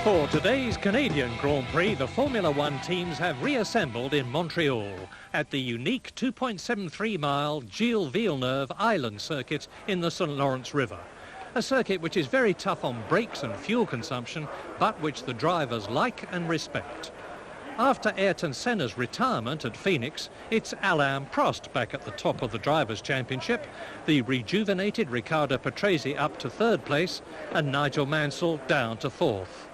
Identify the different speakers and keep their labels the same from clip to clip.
Speaker 1: For today's Canadian Grand Prix, the Formula One teams have reassembled in Montreal at the unique 2.73-mile Gilles Villeneuve Island circuit in the St. Lawrence River. A circuit which is very tough on brakes and fuel consumption, but which the drivers like and respect. After Ayrton Senna's retirement at Phoenix, it's Alain Prost back at the top of the Drivers' Championship, the rejuvenated Riccardo Patrese up to third place, and Nigel Mansell down to fourth.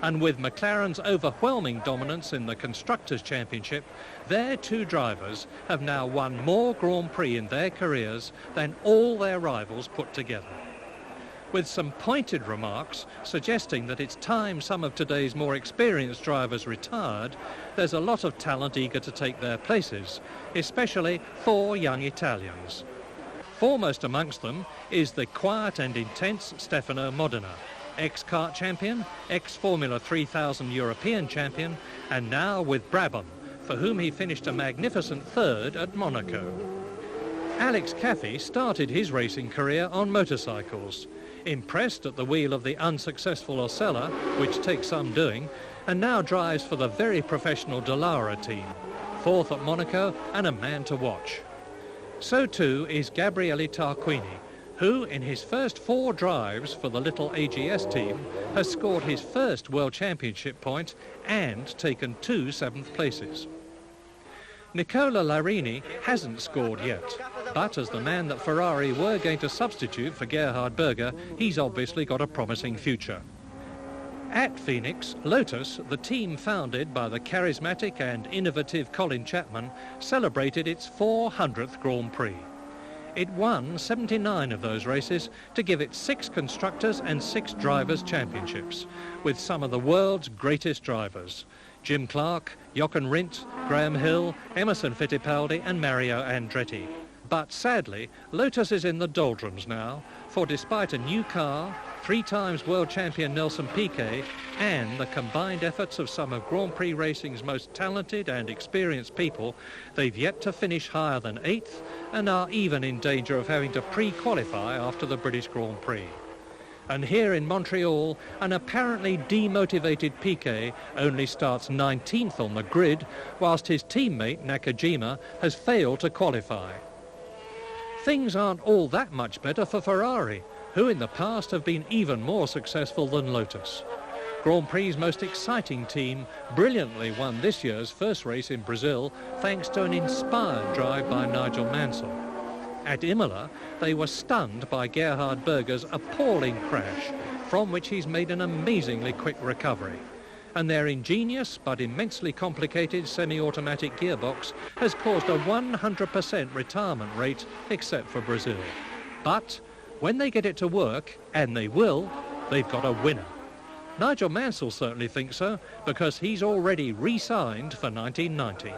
Speaker 1: And with McLaren's overwhelming dominance in the Constructors' Championship, their two drivers have now won more Grand Prix in their careers than all their rivals put together. With some pointed remarks suggesting that it's time some of today's more experienced drivers retired, there's a lot of talent eager to take their places, especially four young Italians. Foremost amongst them is the quiet and intense Stefano Modena, ex-kart champion, ex-Formula 3000 European champion, and now with Brabham, for whom he finished a magnificent third at Monaco. Alex Caffey started his racing career on motorcycles, impressed at the wheel of the unsuccessful Osella, which takes some doing, and now drives for the very professional Dallara team, fourth at Monaco and a man to watch. So too is Gabriele Tarquini, who in his first 4 drives for the little AGS team has scored his first World Championship point and taken 2 7th places. Nicola Larini hasn't scored yet, but as the man that Ferrari were going to substitute for Gerhard Berger, he's obviously got a promising future. At Phoenix, Lotus, the team founded by the charismatic and innovative Colin Chapman, celebrated its 400th Grand Prix. It won 79 of those races to give it 6 constructors and 6 drivers' championships, with some of the world's greatest drivers: Jim Clark, Jochen Rindt, Graham Hill, Emerson Fittipaldi and Mario Andretti. But sadly, Lotus is in the doldrums now, for despite a new car, 3 times world champion Nelson Piquet, and the combined efforts of some of Grand Prix racing's most talented and experienced people, they've yet to finish higher than 8th and are even in danger of having to pre-qualify after the British Grand Prix. And here in Montreal, an apparently demotivated Piquet only starts 19th on the grid, whilst his teammate Nakajima has failed to qualify. Things aren't all that much better for Ferrari, who in the past have been even more successful than Lotus. Grand Prix's most exciting team brilliantly won this year's first race in Brazil thanks to an inspired drive by Nigel Mansell. At Imola, they were stunned by Gerhard Berger's appalling crash, from which he's made an amazingly quick recovery. And their ingenious but immensely complicated semi-automatic gearbox has caused a 100% retirement rate, except for Brazil. But when they get it to work, and they will, they've got a winner. Nigel Mansell certainly thinks so, because he's already re-signed for 1990.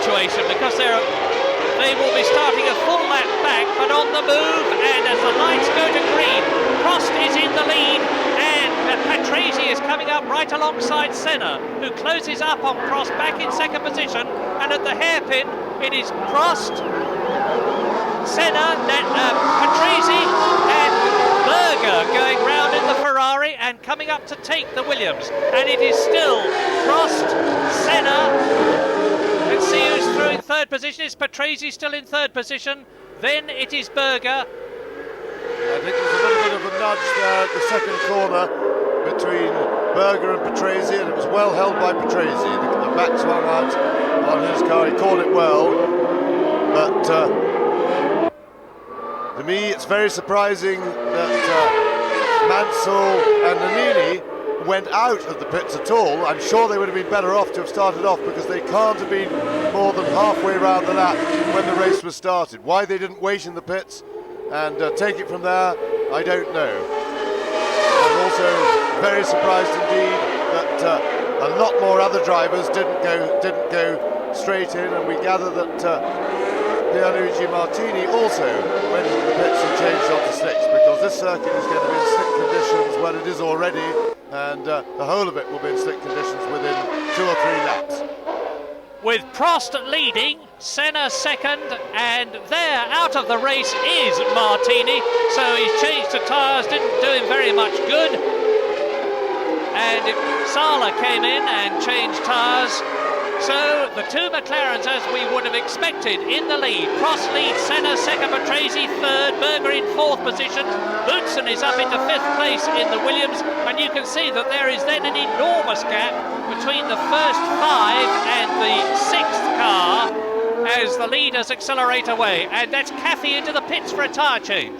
Speaker 2: situation because they will be starting a full lap back, but on the move, and as the lights go to green, Prost is in the lead, and Patrese is coming up right alongside Senna, who closes up on Prost back in second position, and at the hairpin it is Prost, Senna, Patrese and Berger going round in the Ferrari and coming up to take the Williams, and it is still Prost, Senna. Let's see who's through in third position. Is Patrese still in third position? Then it is Berger.
Speaker 3: I think there's a little bit of a nudge there at the second corner between Berger and Patrese, and it was well held by Patrese. The back swung out on his car, he caught it well, but to me it's very surprising that Mansell and Nannini went out of the pits at all. I'm sure they would have been better off to have started off, because they can't have been more than halfway around the lap when the race was started. Why they didn't wait in the pits and take it from there, I don't know. I'm also very surprised indeed that a lot more other drivers didn't go straight in, and we gather that Pierluigi Martini also went into the pits and changed onto slicks, because this circuit is going to be in slick conditions. Well, it is already, and the whole of it will be in slick conditions within 2 or 3 laps.
Speaker 2: With Prost leading, Senna second, and there out of the race is Martini, so he's changed to tyres, didn't do him very much good, and Sala came in and changed tyres. So the two McLarens, as we would have expected, in the lead. Prost leads, Senna second, Patrese third, Berger in fourth position. Boutsen is up into fifth place in the Williams, and you can see that there is then an enormous gap between the first 5 and the 6th car as the leaders accelerate away. And that's Cathy into the pits for a tyre change.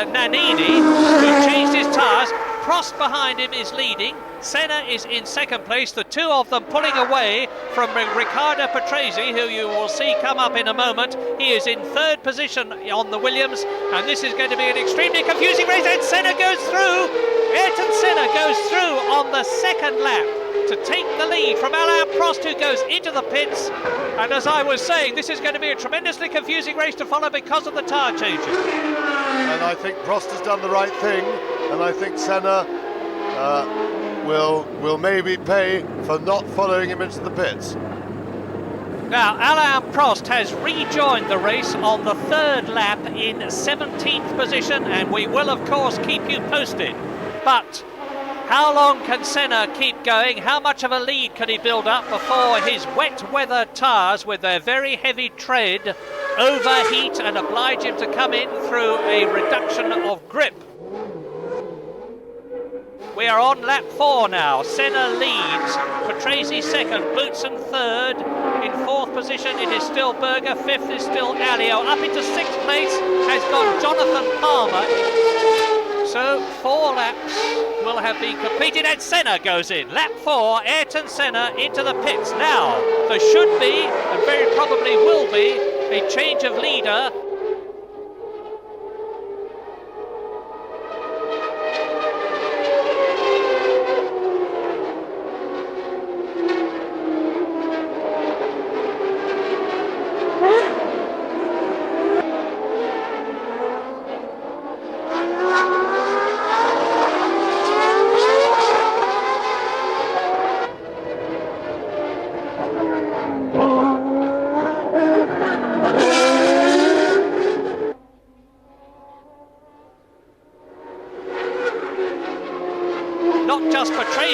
Speaker 2: Nannini, who changed his tyres. Prost behind him is leading. Senna is in second place, the two of them pulling away from Riccardo Patrese, who you will see come up in a moment. He is in third position on the Williams, and this is going to be an extremely confusing race, and Senna goes through. Ayrton Senna goes through on the second lap to take the lead from Alain Prost, who goes into the pits. And as I was saying, this is going to be a tremendously confusing race to follow because of the tyre changes.
Speaker 3: And I think Prost has done the right thing, and I think Senna will maybe pay for not following him into the pits.
Speaker 2: Now, Alain Prost has rejoined the race on the third lap in 17th position, and we will, of course, keep you posted. But how long can Senna keep going? How much of a lead can he build up before his wet weather tyres, with their very heavy tread, overheat and oblige him to come in through a reduction of grip? We are on lap 4 now. Senna leads, Patrese second, Boutsen third. In fourth position it is still Berger, fifth is still Alio. Up into sixth place has gone Jonathan Palmer. So 4 laps will have been completed, and Senna goes in. Lap 4, Ayrton Senna into the pits. Now, there should be, and very probably will be, a change of leader.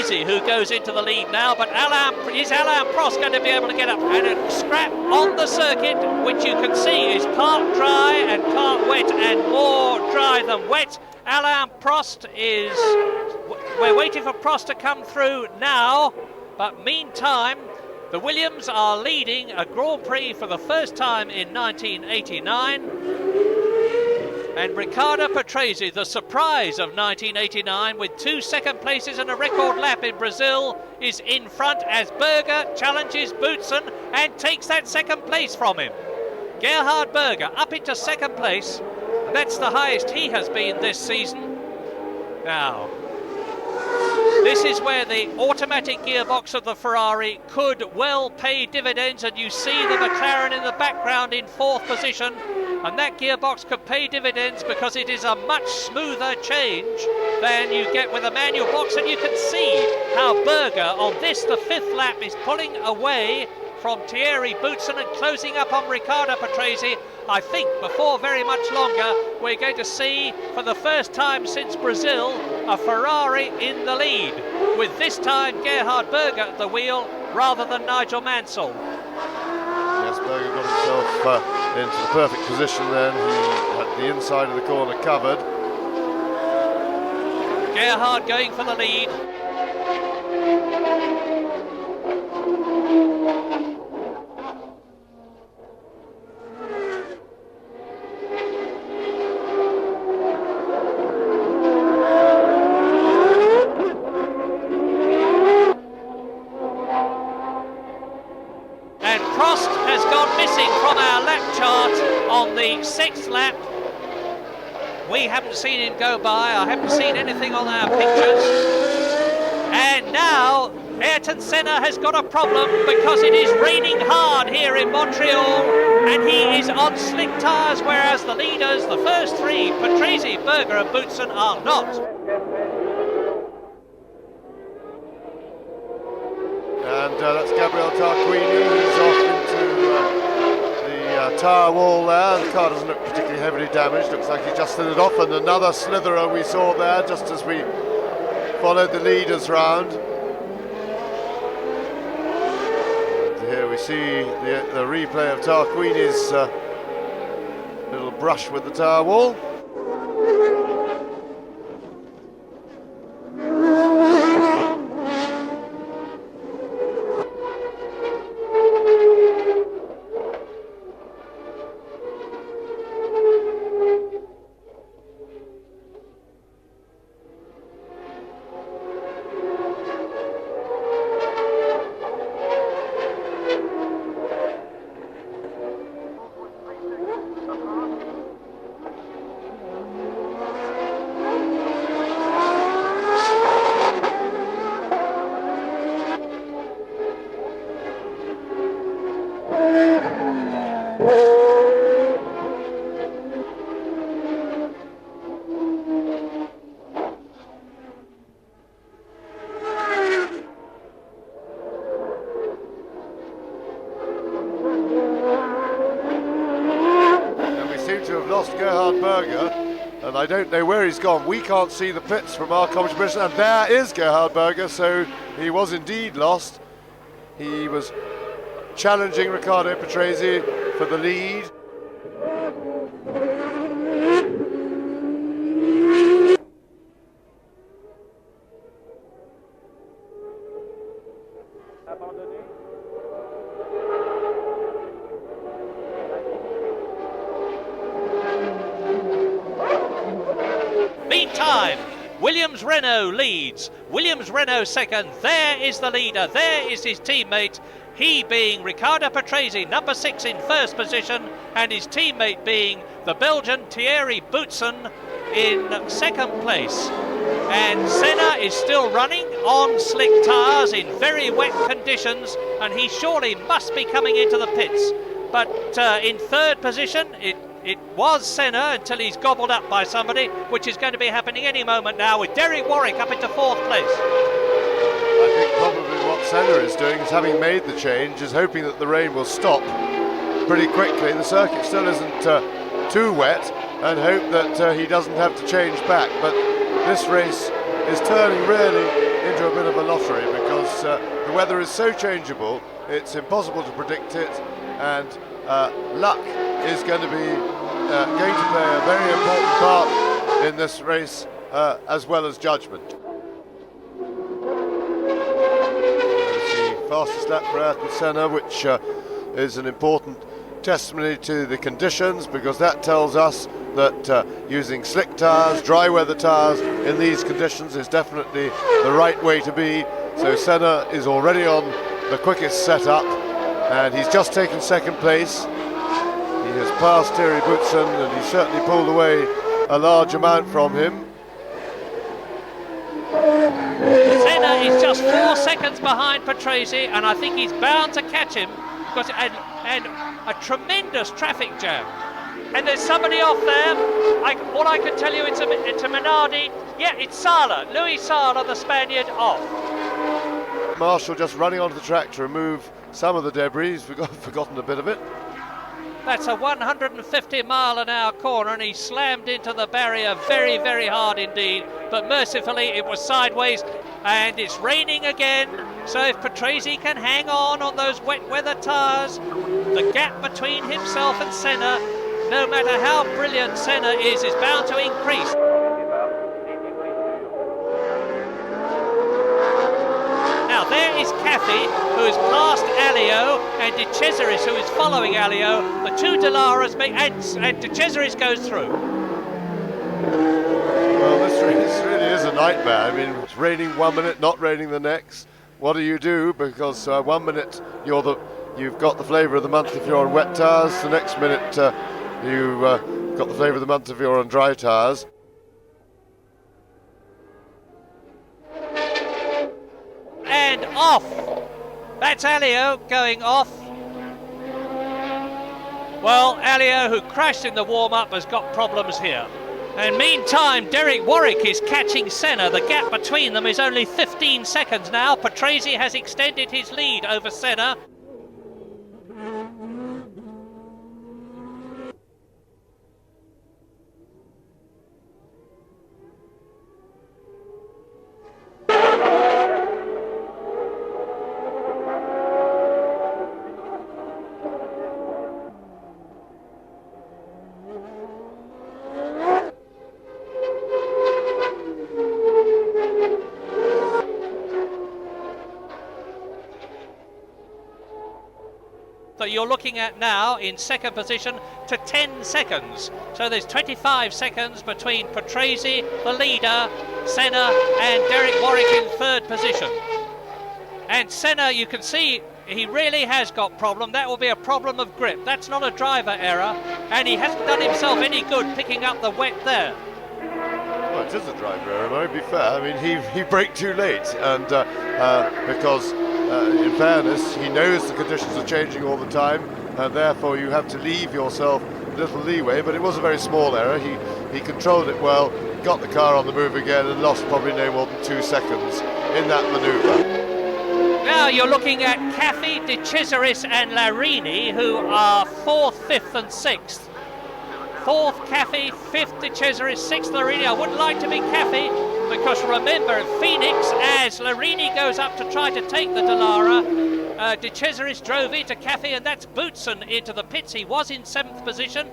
Speaker 2: Patrese who goes into the lead now, but is Alain Prost going to be able to get up? And a scrap on the circuit, which you can see is part dry and part wet, and more dry than wet. Alain Prost is... We're waiting for Prost to come through now, but meantime, the Williams are leading a Grand Prix for the first time in 1989. And Riccardo Patrese, the surprise of 1989, with 2 second places and a record lap in Brazil, is in front as Berger challenges Boutsen and takes that second place from him. Gerhard Berger up into second place. That's the highest he has been this season. Now, this is where the automatic gearbox of the Ferrari could well pay dividends, and you see the McLaren in the background in 4th position, and that gearbox could pay dividends because it is a much smoother change than you get with a manual box, and you can see how Berger on this, the 5th lap, is pulling away from Thierry Boutsen and closing up on Riccardo Patrese. I think before very much longer we're going to see, for the first time since Brazil, a Ferrari in the lead, with this time Gerhard Berger at the wheel rather than Nigel Mansell.
Speaker 3: Yes, Berger got himself into the perfect position then. He had the inside of the corner covered.
Speaker 2: Gerhard going for the lead. Prost has gone missing from our lap chart on the 6th lap. We haven't seen him go by. I haven't seen anything on our pictures. And now Ayrton Senna has got a problem because it is raining hard here in Montreal, and he is on slick tyres, whereas the leaders, the first 3, Patrese, Berger and Boutsen, are not.
Speaker 3: And that's Gabriel Tarquini, who's off into the tyre wall there. The car doesn't look particularly heavily damaged, looks like he just slid it off, and another slitherer we saw there just as we followed the leaders round. And here we see the replay of Tarquini's little brush with the tyre wall. Lost Gerhard Berger, and I don't know where he's gone. We can't see the pits from our commentary position, and there is Gerhard Berger, so he was indeed lost. He was challenging Riccardo Patrese for the lead.
Speaker 2: Meantime, Williams-Renault leads. Williams-Renault second. There is the leader. There is his teammate. He being Riccardo Patrese, number 6 in first position, and his teammate being the Belgian Thierry Boutsen in second place. And Senna is still running on slick tyres in very wet conditions, and he surely must be coming into the pits. But in third position, it was Senna until he's gobbled up by somebody, which is going to be happening any moment now with Derek Warwick up into fourth place.
Speaker 3: I think probably what Senna is doing is, having made the change, is hoping that the rain will stop pretty quickly. The circuit still isn't too wet, and hope that he doesn't have to change back. But this race is turning really into a bit of a lottery because the weather is so changeable, it's impossible to predict it, and luck is going to play a very important part in this race, as well as judgment. There's the fastest lap for Ayrton Senna, which is an important testimony to the conditions, because that tells us that using slick tyres, dry weather tyres in these conditions is definitely the right way to be. So Senna is already on the quickest setup, and he's just taken second place. He has passed Thierry Boutsen, and he certainly pulled away a large amount from him.
Speaker 2: Senna is just 4 seconds behind Patrese, and I think he's bound to catch him, because and a tremendous traffic jam. And there's somebody off there. All I can tell you, it's a Minardi. Yeah, it's Sala, Louis Sala, the Spaniard, off.
Speaker 3: Marshall just running onto the track to remove some of the debris. He's forgotten a bit of it.
Speaker 2: That's a 150-mile-an-hour corner, and he slammed into the barrier very, very hard indeed. But mercifully, it was sideways, and it's raining again. So if Patrese can hang on those wet weather tyres, the gap between himself and Senna, no matter how brilliant Senna is bound to increase. Now there is Caffey, who has passed Alio, and De Cesaris, who is following Alio. The two Delaras and De Cesaris goes through.
Speaker 3: Well, this race really is a nightmare. I mean, it's raining 1 minute, not raining the next. What do you do? Because 1 minute you've got the flavour of the month if you're on wet tyres. The next minute you've got the flavour of the month if you're on dry tyres.
Speaker 2: And off. That's Alio going off. Well, Alio, who crashed in the warm-up, has got problems here. And meantime, Warwick is catching Senna. The gap between them is only 15 seconds now. Patrese has extended his lead over Senna. That you're looking at now in second position to 10 seconds. So there's 25 seconds between Patrese, the leader, Senna, and Warwick in third position. And Senna, you can see he really has got problem. That will be a problem of grip. That's not a driver error, and he hasn't done himself any good picking up the wet there.
Speaker 3: Well, it is a driver error, to be fair. I mean, he braked too late, and because in fairness, he knows the conditions are changing all the time, and therefore you have to leave yourself a little leeway, but it was a very small error. He controlled it well, got the car on the move again, and lost probably no more than 2 seconds in that manoeuvre.
Speaker 2: Now you're looking at Caffey, De Cesaris and Larini, who are 4th, 5th and 6th. 4th Caffey, 5th De Cesaris, 6th Larini. I wouldn't like to be Caffey, because remember, Phoenix, as Larini goes up to try to take the Dallara, De Cesaris drove into Caffey, and that's Boutsen into the pits. He was in 7th position.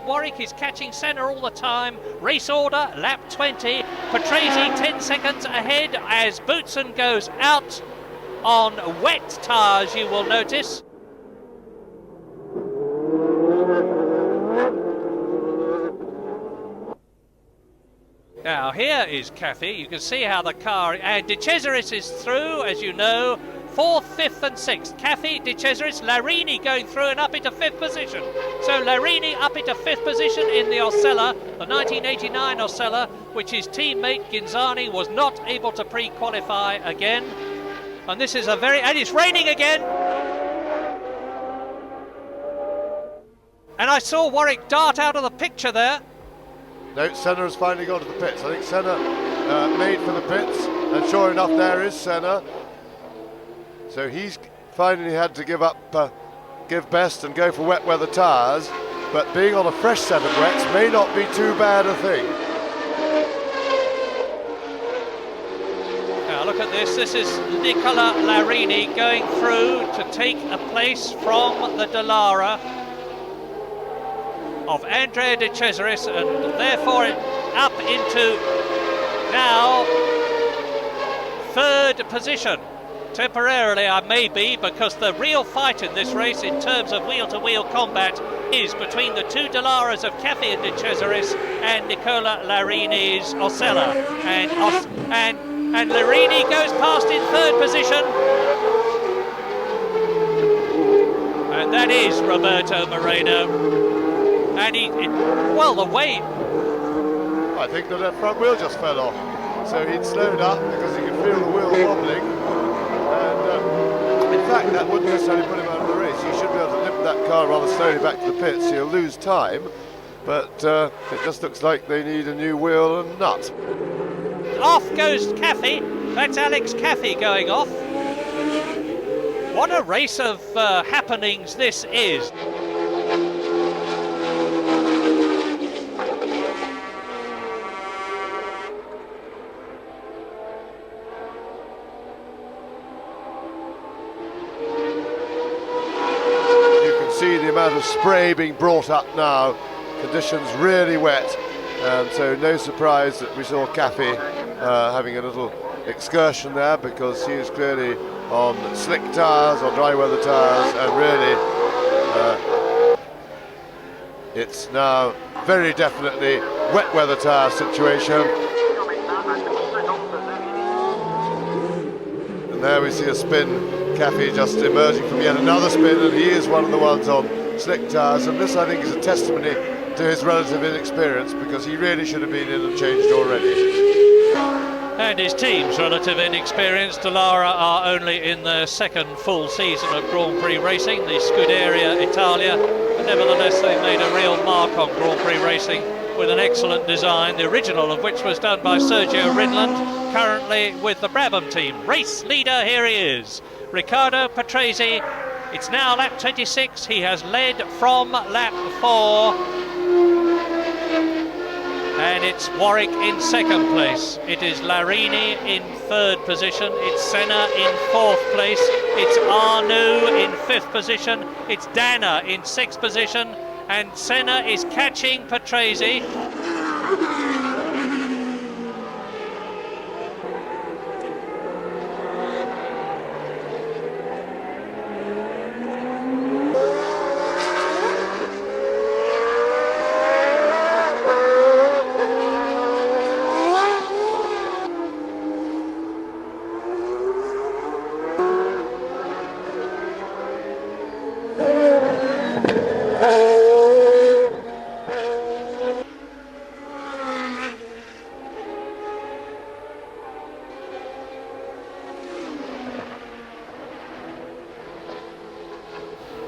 Speaker 2: Warwick is catching Senna all the time. Race order, lap 20. Patrese 10 seconds ahead as Boutsen goes out on wet tyres, you will notice. Now here is Caffey. You can see how the car, and De Cesaris is through, as you know, 4th, 5th and 6th. Caffey, De Cesaris, Larini going through and up into 5th position. So Larini up into 5th position in the Osella, the 1989 Osella, which his teammate Ginzani was not able to pre-qualify again. And this is and it's raining again. And I saw Warwick dart out of the picture there.
Speaker 3: No, Senna has finally gone to the pits. I think Senna made for the pits, and sure enough, there is Senna. So he's finally had to give best and go for wet weather tyres, but being on a fresh set of wets may not be too bad a thing.
Speaker 2: Now look at this. This is Nicola Larini going through to take a place from the Dallara of Andrea de Cesaris, and therefore up into now third position. Temporarily I may be, because the real fight in this race in terms of wheel-to-wheel combat is between the two Dallaras of Caffi and de Cesaris and Nicola Larini's Osella. And Larini goes past in third position. And that is Roberto Moreno. And the way...
Speaker 3: I think that front wheel just fell off. So he'd slowed up because he could feel the wheel wobbling. And in fact, that wouldn't necessarily put him out of the race. You should be able to limp that car rather slowly back to the pits, so you'll lose time. But it just looks like they need a new wheel and nut.
Speaker 2: Off goes Caffi. That's Alex Caffi going off. What a race of happenings this is.
Speaker 3: See the amount of spray being brought up now. Conditions really wet, and so no surprise that we saw Caffi having a little excursion there, because he is clearly on slick tyres, or dry weather tyres, and really it's now very definitely wet weather tyre situation. And there we see a spin. Caffi just emerging from yet another spin, and he is one of the ones on slick tyres, and this I think is a testimony to his relative inexperience, because he really should have been in and changed already.
Speaker 2: And his team's relative inexperience. Dallara are only in their second full season of Grand Prix racing, the Scuderia Italia, but nevertheless they made a real mark on Grand Prix racing with an excellent design, the original of which was done by Sergio Rinland, currently with the Brabham team. Race leader, here he is, Riccardo Patrese. It's now lap 26. He has led from lap 4. And it's Warwick in second place. It is Larini in third position. It's Senna in fourth place. It's Arnoux in fifth position. It's Dana in sixth position. And Senna is catching Patrese.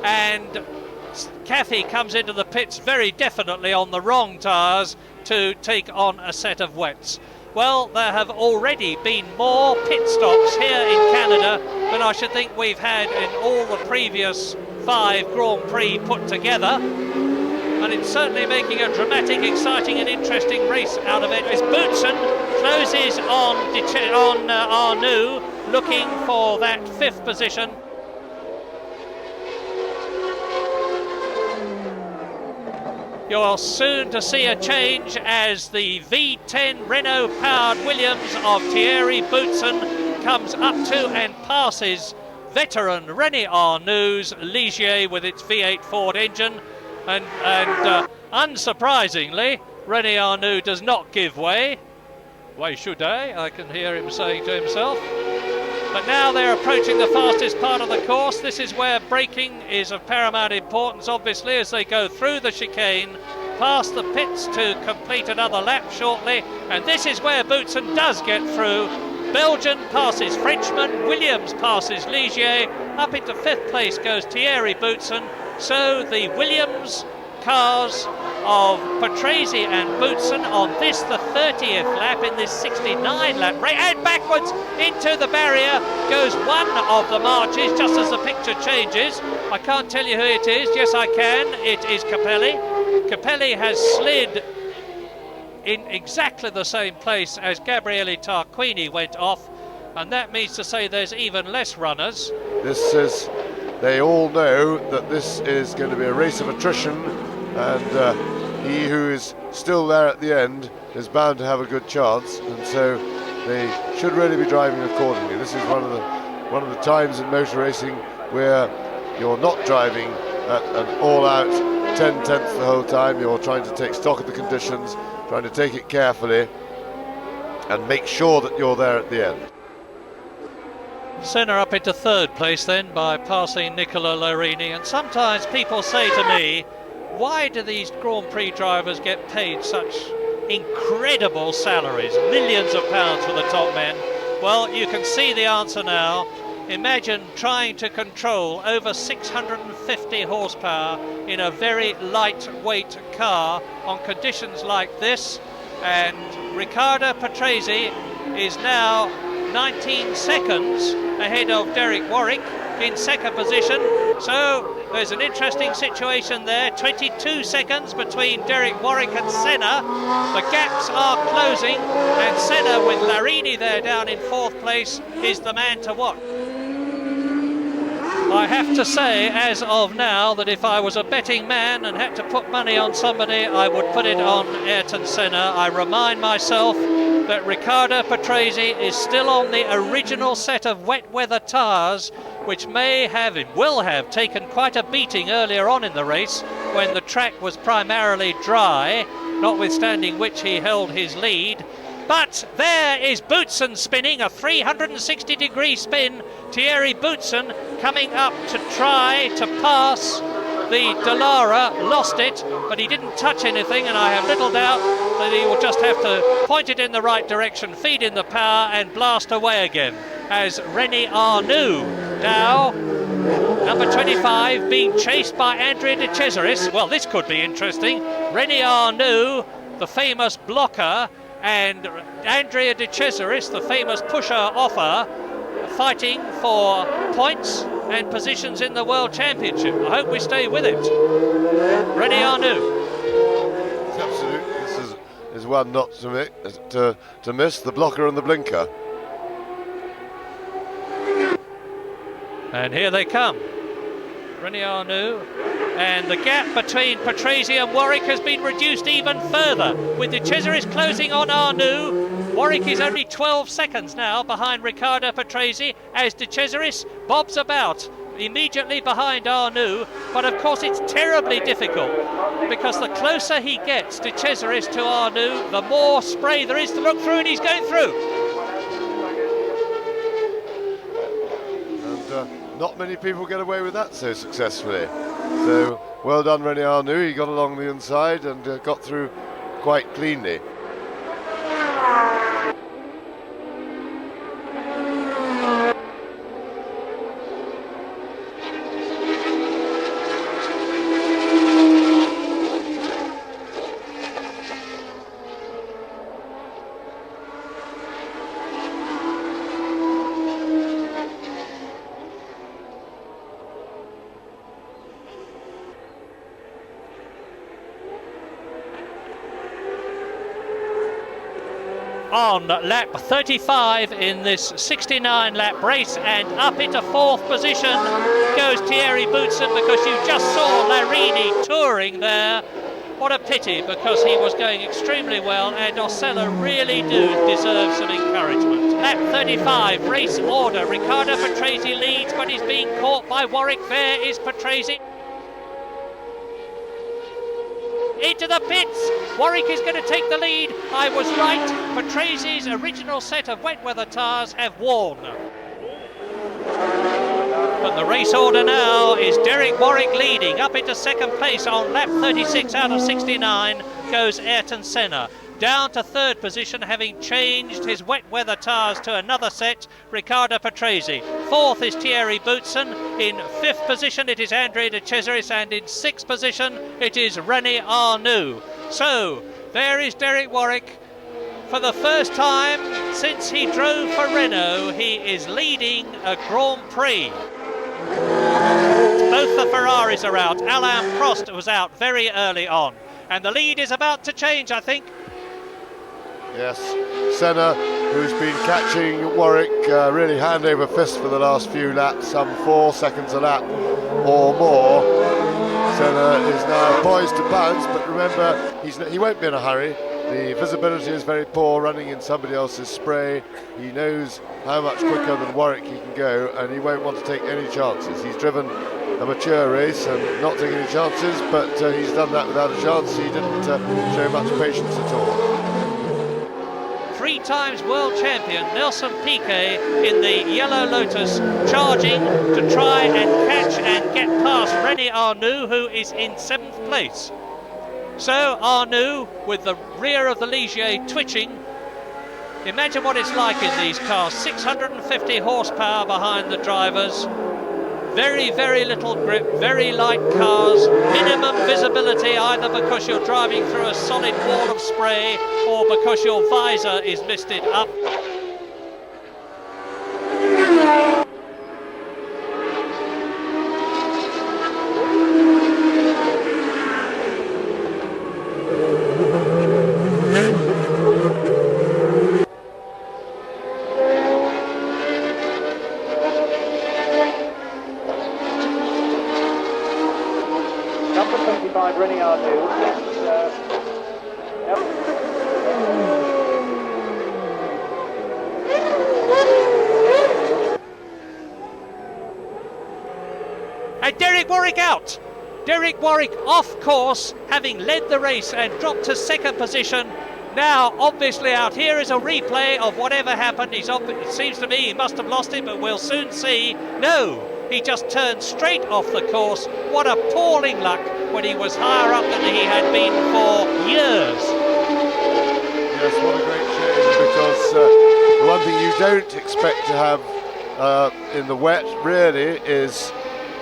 Speaker 2: And Caffi comes into the pits very definitely on the wrong tyres to take on a set of wets. Well, there have already been more pit stops here in Canada than I should think we've had in all the previous 5 Grand Prix put together. And it's certainly making a dramatic, exciting and interesting race out of it as Boutsen closes on Arnoux, looking for that 5th position. You're soon to see a change as the V10 Renault-powered Williams of Thierry Boutsen comes up to and passes veteran René Arnoux' Ligier with its V8 Ford engine. And unsurprisingly, René Arnoux does not give way. Why should I can hear him saying to himself. But now they're approaching the fastest part of the course. This is where braking is of paramount importance, obviously, as they go through the chicane, past the pits to complete another lap shortly. And this is where Boutsen does get through. Belgian passes Frenchman, Williams passes Ligier. Up into 5th place goes Thierry Boutsen. So the Williams cars of Patrese and Boutsen on this, the 30th lap in this 69-lap race, and backwards into the barrier goes one of the marches just as the picture changes. I can't tell you who it is. Yes, I can. It is Capelli. Capelli has slid in exactly the same place as Gabriele Tarquini went off, and that means to say there's even less runners.
Speaker 3: They all know that this is going to be a race of attrition, and he who is still there at the end is bound to have a good chance, and so they should really be driving accordingly. This is one of the times in motor racing where you're not driving at an all-out 10 tenths the whole time. You're trying to take stock of the conditions, trying to take it carefully, and make sure that you're there at the end.
Speaker 2: Senna up into third place then by passing Nicola Larini, and sometimes people say to me, why do these Grand Prix drivers get paid such incredible salaries, millions of pounds for the top men? Well, you can see the answer now. Imagine trying to control over 650 horsepower in a very lightweight car on conditions like this, and Riccardo Patrese is now 19 seconds ahead of Derek Warwick in second position. So there's an interesting situation there. 22 seconds between Derek Warwick and Senna. The gaps are closing, and Senna, with Larini there down in fourth place, is the man to watch. I have to say, as of now, that if I was a betting man and had to put money on somebody, I would put it on Ayrton Senna. I remind myself that Riccardo Patrese is still on the original set of wet weather tyres, which will have taken quite a beating earlier on in the race when the track was primarily dry, notwithstanding which he held his lead. But there is Boutsen spinning, a 360-degree spin. Thierry Boutsen coming up to try to pass the Dallara, lost it, but he didn't touch anything, and I have little doubt that he will just have to point it in the right direction, feed in the power, and blast away again. As René Arnoux now, number 25, being chased by Andrea de Cesaris. Well, this could be interesting. René Arnoux, the famous blocker, and Andrea de Cesaris, the famous pusher-offer, fighting for points and positions in the World Championship. I hope we stay with it. René Arnoux.
Speaker 3: Absolutely, this is one not to miss, the blocker and the blinker.
Speaker 2: And here they come. René Arnoux. And the gap between Patrese and Warwick has been reduced even further, with de Cesaris closing on Arnoux. Warwick is only 12 seconds now behind Riccardo Patrese as de Cesaris bobs about immediately behind Arnoux. But of course it's terribly difficult, because the closer he gets, de Cesaris, to Arnoux, the more spray there is to look through, and he's going through.
Speaker 3: And not many people get away with that so successfully. So well done, René Arnoux. He got along the inside and got through quite cleanly.
Speaker 2: On lap 35 in this 69 lap race, and up into fourth position goes Thierry Boutsen, because you just saw Larini touring there. What a pity, because he was going extremely well, and Osella really do deserve some encouragement. Lap 35, race order. Riccardo Patrese leads, but he's being caught by Warwick. There is Patrese. Into the pits. Warwick is going to take the lead. I was right. Patrese's original set of wet weather tyres have worn. But the race order now is Derek Warwick leading. Up into second place on lap 36 out of 69 goes Ayrton Senna. Down to third position, having changed his wet weather tyres to another set, Riccardo Patrese. Fourth is Thierry Boutsen. In fifth position it is Andrea de Cesaris, and in sixth position it is René Arnoux. So there is Derek Warwick. For the first time since he drove for Renault, he is leading a Grand Prix. Both the Ferraris are out. Alain Prost was out very early on, and the lead is about to change, I think.
Speaker 3: Yes, Senna, who's been catching Warwick really hand over fist for the last few laps, some 4 seconds a lap or more. Senna is now poised to bounce, but remember, he won't be in a hurry. The visibility is very poor running in somebody else's spray. He knows how much quicker than Warwick he can go, and he won't want to take any chances. He's driven a mature race and not taking any chances, but he's done that without a chance. He didn't show much patience at all.
Speaker 2: 3 times world champion Nelson Piquet in the yellow Lotus, charging to try and catch and get past René Arnoux, who is in 7th place. So Arnoux, with the rear of the Ligier twitching, imagine what it's like in these cars. 650 horsepower behind the drivers, very, very little grip, very light cars, minimum visibility, either because you're driving through a solid wall of spray or because your visor is lifted up. Warwick out. Derek Warwick off course, having led the race and dropped to 2nd position. Now, obviously, out here is a replay of whatever happened. It seems to me he must have lost it, but we'll soon see. No, he just turned straight off the course. What appalling luck when he was higher up than he had been for years.
Speaker 3: Yes, what a great shame, because the one thing you don't expect to have in the wet, really, is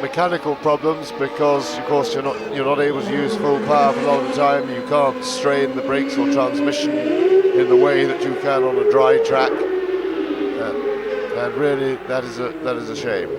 Speaker 3: mechanical problems, because of course you're not able to use full power for a long time. You can't strain the brakes or transmission in the way that you can on a dry track, and really that is a shame.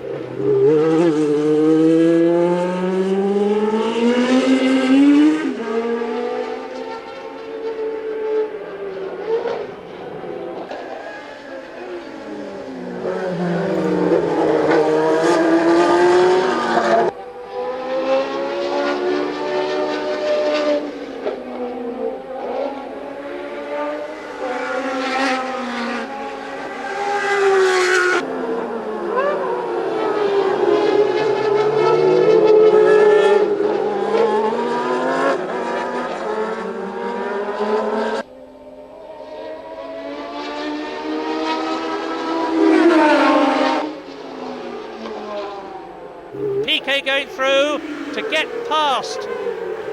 Speaker 2: Going through to get past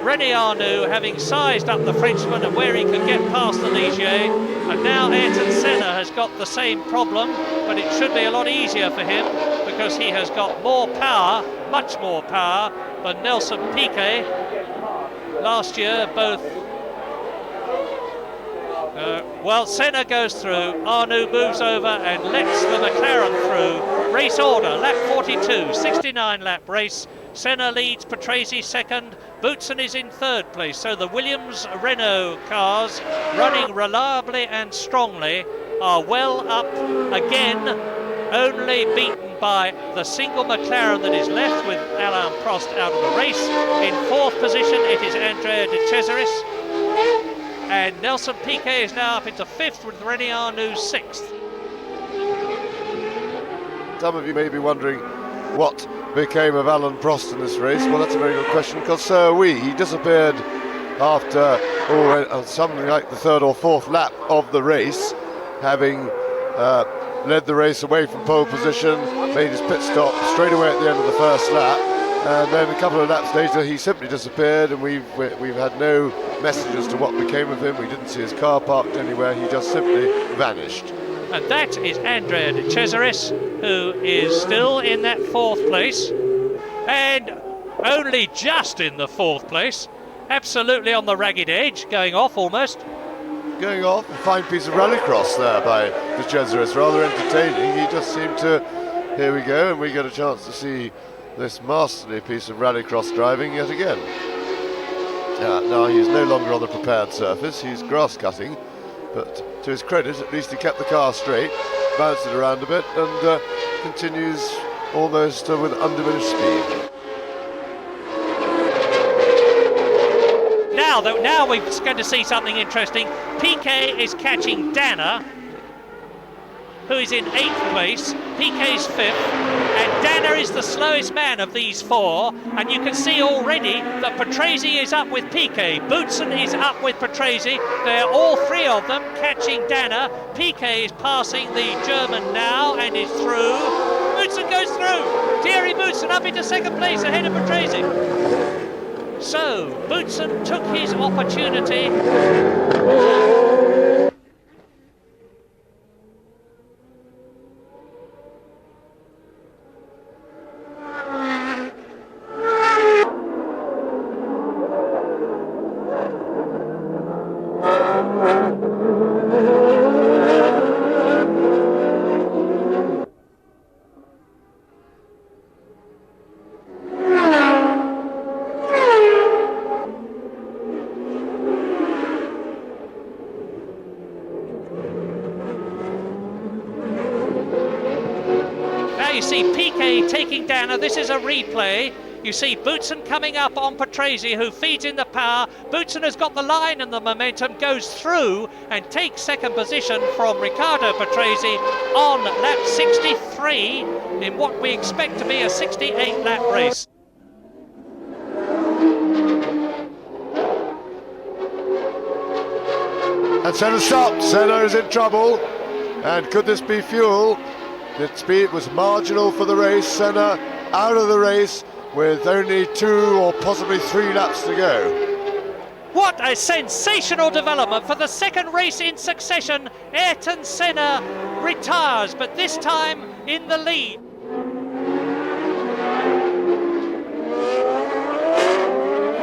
Speaker 2: René Arnoux, having sized up the Frenchman and where he could get past the Ligier. And now Ayrton Senna has got the same problem, but it should be a lot easier for him because he has got more power, much more power than Nelson Piquet. Last year, both. Well, Senna goes through, Arnoux moves over and lets the McLaren through. Race order, lap 42, 69 lap race. Senna leads, Patrese 2nd, Boutsen is in 3rd place. So the Williams-Renault cars, running reliably and strongly, are well up again, only beaten by the single McLaren that is left with Alain Prost out of the race. In 4th position it is Andrea de Cesaris, and Nelson Piquet is now up into 5th with René Arnoux 6th.
Speaker 3: Some of you may be wondering what became of Alain Prost in this race. Well, that's a very good question, because so are we. He disappeared after something like the 3rd or 4th lap of the race, having led the race away from pole position, made his pit stop straight away at the end of the 1st lap, and then a couple of laps later he simply disappeared, and we've had no message as to what became of him. We didn't see his car parked anywhere. He just simply vanished.
Speaker 2: And that is Andrea de Cesaris, who is still in that 4th place, and only just in the 4th place, absolutely on the ragged edge, going off almost.
Speaker 3: Going off, a fine piece of rallycross there by de Cesaris, rather entertaining. He just seemed to, here we go, and we get a chance to see this masterly piece of rallycross driving yet again. Now he's no longer on the prepared surface, he's grass cutting, but to his credit, at least he kept the car straight, bounced it around a bit, and continues almost with undiminished speed.
Speaker 2: Now we're going to see something interesting. Piquet is catching Danner, who is in 8th place. Piquet's 5th, and Danner is the slowest man of these four, and you can see already that Patrese is up with Piquet. Boutsen is up with Patrese. They're all three of them catching Danner. Piquet is passing the German now and is through. Boutsen goes through. Thierry Boutsen up into 2nd place ahead of Patrese. So, Boutsen took his opportunity. You see Piquet taking Danner. This is a replay. You see Boutsen coming up on Patrese, who feeds in the power. Boutsen has got the line and the momentum, goes through and takes 2nd position from Riccardo Patrese on lap 63 in what we expect to be a 68 lap race.
Speaker 3: And Senna stopped. Senna is in trouble. And could this be fuel? The speed was marginal for the race. Senna out of the race with only 2 or possibly 3 laps to go.
Speaker 2: What a sensational development for the 2nd race in succession. Ayrton Senna retires, but this time in the lead.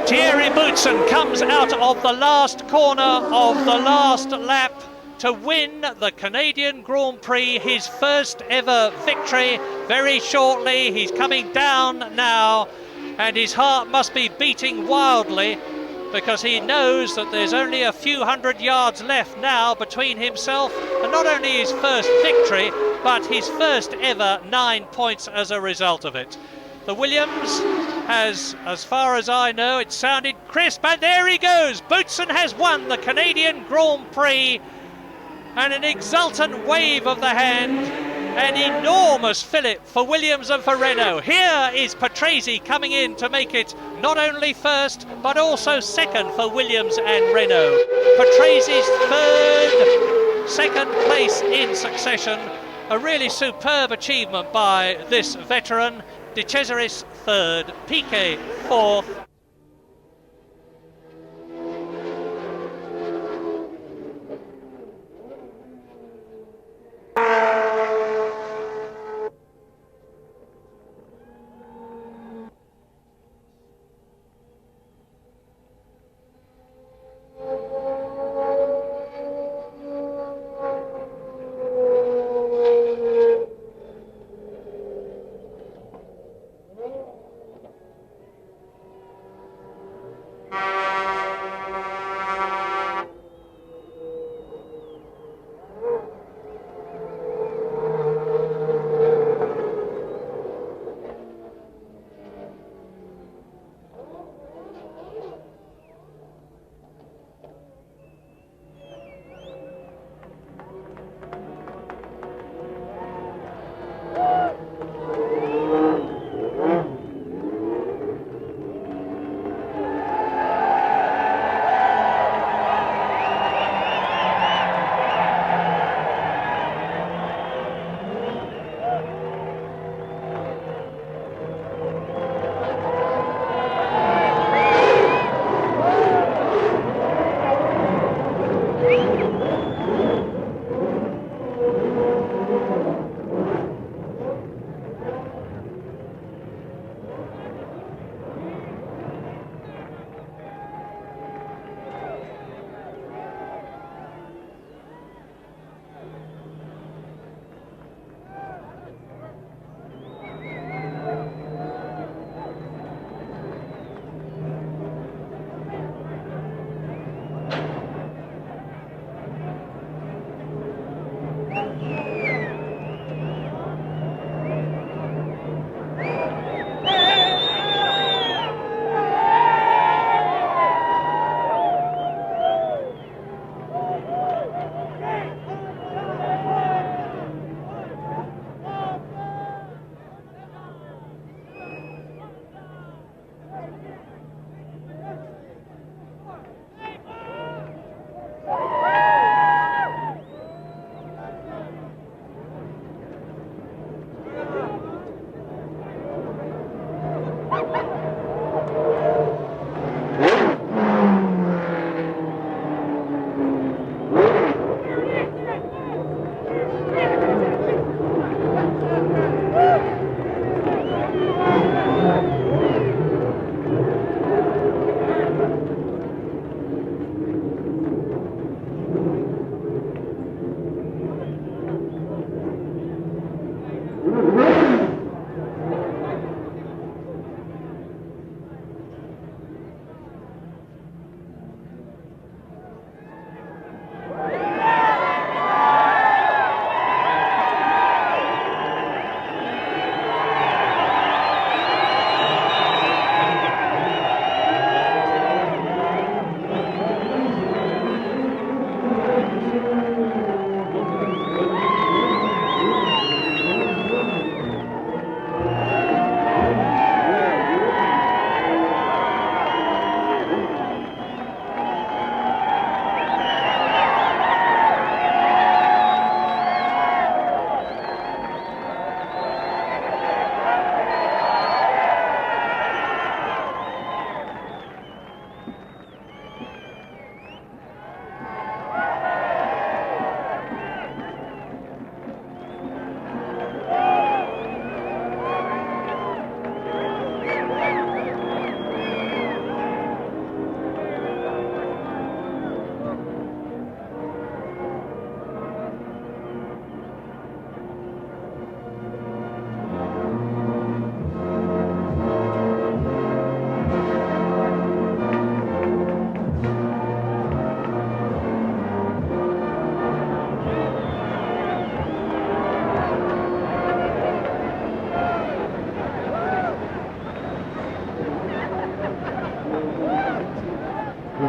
Speaker 2: Thierry Boutsen comes out of the last corner of the last lap to win the Canadian Grand Prix, his first ever victory. Very shortly, he's coming down now, and his heart must be beating wildly because he knows that there's only a few hundred yards left now between himself and not only his first victory, but his first ever 9 points as a result of it. The Williams has, as far as I know, it sounded crisp, and there he goes. Boutsen has won the Canadian Grand Prix. And an exultant wave of the hand, an enormous fillip for Williams and for Renault. Here is Patrese coming in to make it not only first, but also 2nd for Williams and Renault. Patrase's 2nd place in succession. A really superb achievement by this veteran. De Cesaris 3rd, Piquet 4th.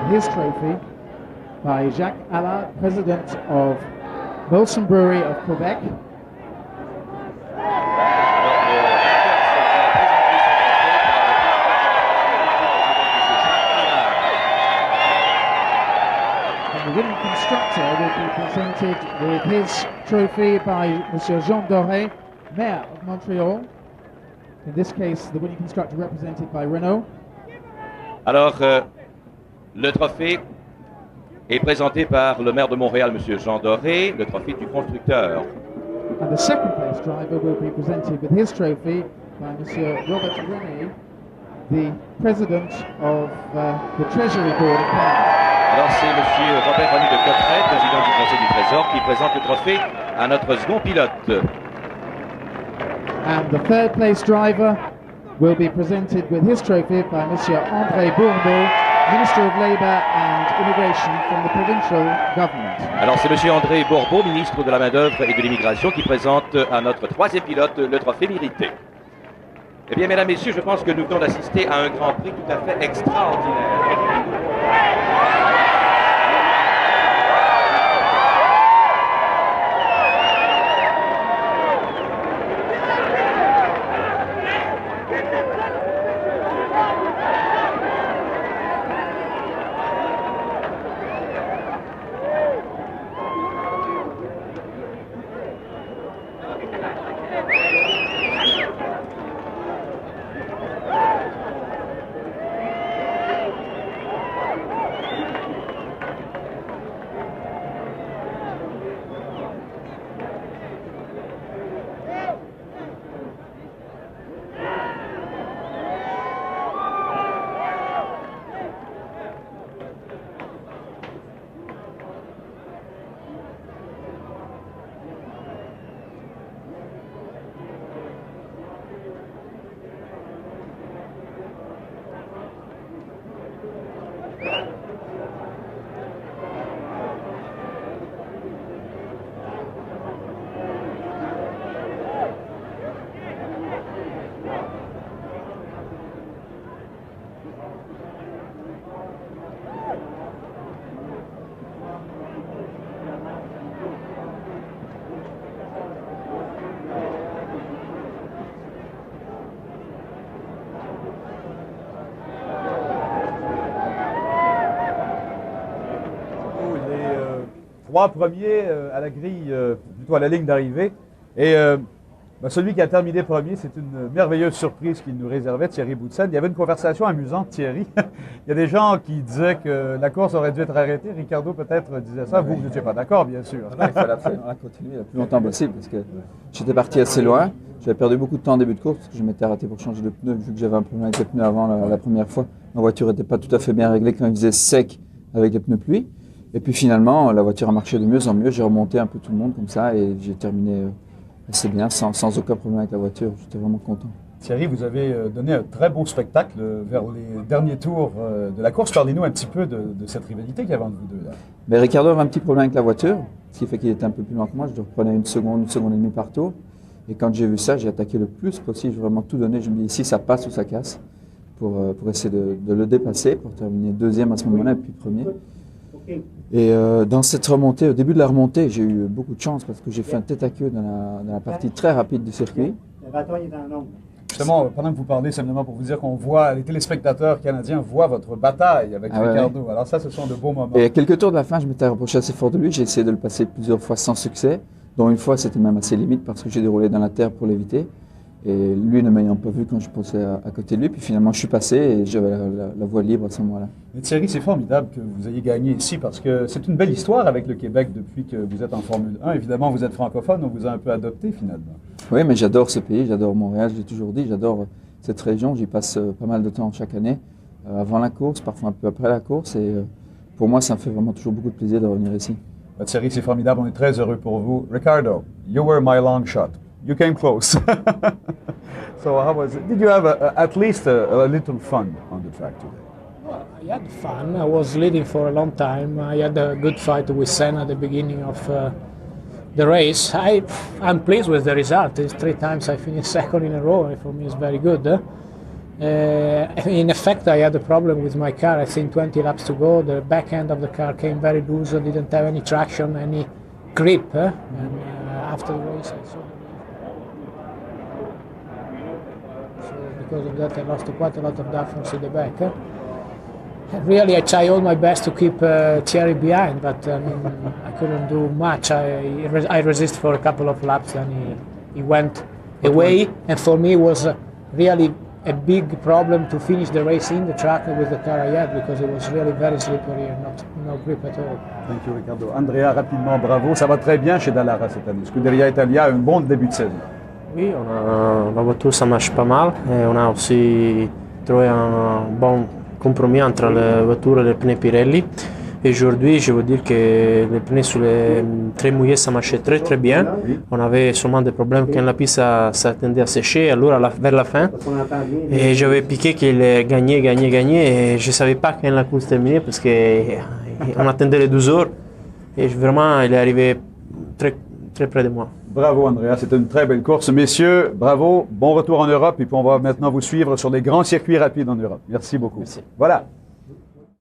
Speaker 4: his trophy by Jacques Allard, president of Boutsen Brewery of Quebec. And the winning constructor will be presented with his trophy by Monsieur Jean Doré, Mayor of Montreal. In this case, the winning constructor represented by Renault.
Speaker 5: Alors, le trophée est présenté par le maire de Montréal, M. Jean Doré, le trophée du constructeur.
Speaker 4: And the second place driver will be presented with his trophy by M. Robert René, the president of the Treasury Board of Canada.
Speaker 5: Alors, c'est M. Robert René de Cotteret, président du Conseil du Trésor, qui présente le trophée à notre second pilote.
Speaker 4: And the third place driver will be presented with his trophy by M. Andrea Bourbeau, Minister of Labour and Immigration from the provincial government.
Speaker 5: Alors c'est M. André Bourbeau, ministre de la Main-d'œuvre et de l'Immigration, qui présente à notre troisième pilote le trophée mérité. Eh bien, mesdames, messieurs, je pense que nous venons d'assister à un Grand Prix tout à fait extraordinaire.
Speaker 6: Trois premiers à la grille, plutôt à la ligne d'arrivée. Et celui qui a terminé premier, c'est une merveilleuse surprise qu'il nous réservait, Thierry Boutsen. Il y avait une conversation amusante, Thierry. Il y a des gens qui disaient que la course aurait dû être arrêtée. Ricardo peut-être disait ça. Vous n'étiez pas d'accord, bien sûr.
Speaker 7: Il fallait absolument continuer le plus longtemps possible parce que j'étais parti assez loin. J'avais perdu beaucoup de temps en début de course parce que je m'étais arrêté pour changer de pneu vu que j'avais un problème avec les pneus avant la première fois. Ma voiture n'était pas tout à fait bien réglée quand il faisait sec avec les pneus pluie. Et puis finalement, la voiture a marché de mieux en mieux. J'ai remonté un peu tout le monde comme ça et j'ai terminé assez bien, sans aucun problème avec la voiture. J'étais vraiment content.
Speaker 6: Thierry, vous avez donné un très beau spectacle vers les derniers tours de la course. Parlez-nous un petit peu de cette rivalité qu'il y avait entre vous deux là.
Speaker 7: Mais Ricardo avait un petit problème avec la voiture, ce qui fait qu'il était un peu plus loin que moi. Je reprenais une seconde et demie par tour. Et quand j'ai vu ça, j'ai attaqué le plus possible. J'ai vraiment tout donné. Je me dis ici, ça passe ou ça casse pour essayer de le dépasser, pour terminer deuxième à ce moment-là et puis premier. Et dans cette remontée, au début de la remontée, j'ai eu beaucoup de chance parce que j'ai fait un tête à queue dans la partie très rapide du circuit.
Speaker 6: Justement, pendant que vous parlez, simplement pour vous dire qu'on voit, les téléspectateurs canadiens voient votre bataille avec Ricardo. Ouais. Alors ça, ce sont de beaux moments.
Speaker 7: Et à quelques tours de la fin, je m'étais rapproché assez fort de lui. J'ai essayé de le passer plusieurs fois sans succès, dont une fois, c'était même assez limite parce que j'ai déroulé dans la terre pour l'éviter. Et lui ne m'ayant pas vu quand je passais à côté de lui, puis finalement je suis passé et j'avais la voie libre à ce moment-là.
Speaker 6: Mais Thierry, c'est formidable que vous ayez gagné ici parce que c'est une belle histoire avec le Québec depuis que vous êtes en Formule 1. Évidemment, vous êtes francophone, on vous a un peu adopté finalement.
Speaker 7: Oui, mais j'adore ce pays, j'adore Montréal, je l'ai toujours dit, j'adore cette région. J'y passe pas mal de temps chaque année, avant la course, parfois un peu après la course. Et pour moi, ça me fait vraiment toujours beaucoup de plaisir de revenir ici.
Speaker 6: Thierry, c'est formidable, on est très heureux pour vous. Ricardo, you were my long shot. You came close. So how was it? Did you have at least a little fun on the track today?
Speaker 8: Well, I had fun. I was leading for a long time. I had a good fight with Senna at the beginning of the race. I'm pleased with the result. It's 3 times I finished second in a row. For me, it's very good. In effect, I had a problem with my car. I think 20 laps to go. The back end of the car came very loose. I didn't have any traction, any grip. And after the race, I saw. So because of that, I lost quite a lot of downforce in the back. Really, I tried all my best to keep Thierry behind, but I couldn't do much. I resisted for a couple of laps, and he went away. And for me, it was really a big problem to finish the race in the track with the car I had, because it was really very slippery and no grip at all.
Speaker 6: Thank you, Ricardo. Andrea, rapidement, bravo. Ça va très bien chez Dallara cette année. Scuderia Italia a un bon début de saison.
Speaker 9: Oui, la voiture ça marche pas mal et on a aussi trouvé un bon compromis entre la voiture et les pneus Pirelli. Et aujourd'hui, je veux dire que les pneus sur les très mouillés, ça marchait très très bien. On avait seulement des problèmes quand la piste ça tendait à sécher, alors vers la fin. Et j'avais piqué qu'il gagnait, et je ne savais pas quand la course terminait parce qu'on attendait les 12 heures. Et vraiment, il est arrivé très, très près de moi.
Speaker 6: Bravo Andrea, c'était une très belle course. Messieurs, bravo, bon retour en Europe et puis on va maintenant vous suivre sur les grands circuits rapides en Europe. Merci beaucoup.
Speaker 9: Merci.
Speaker 6: Voilà.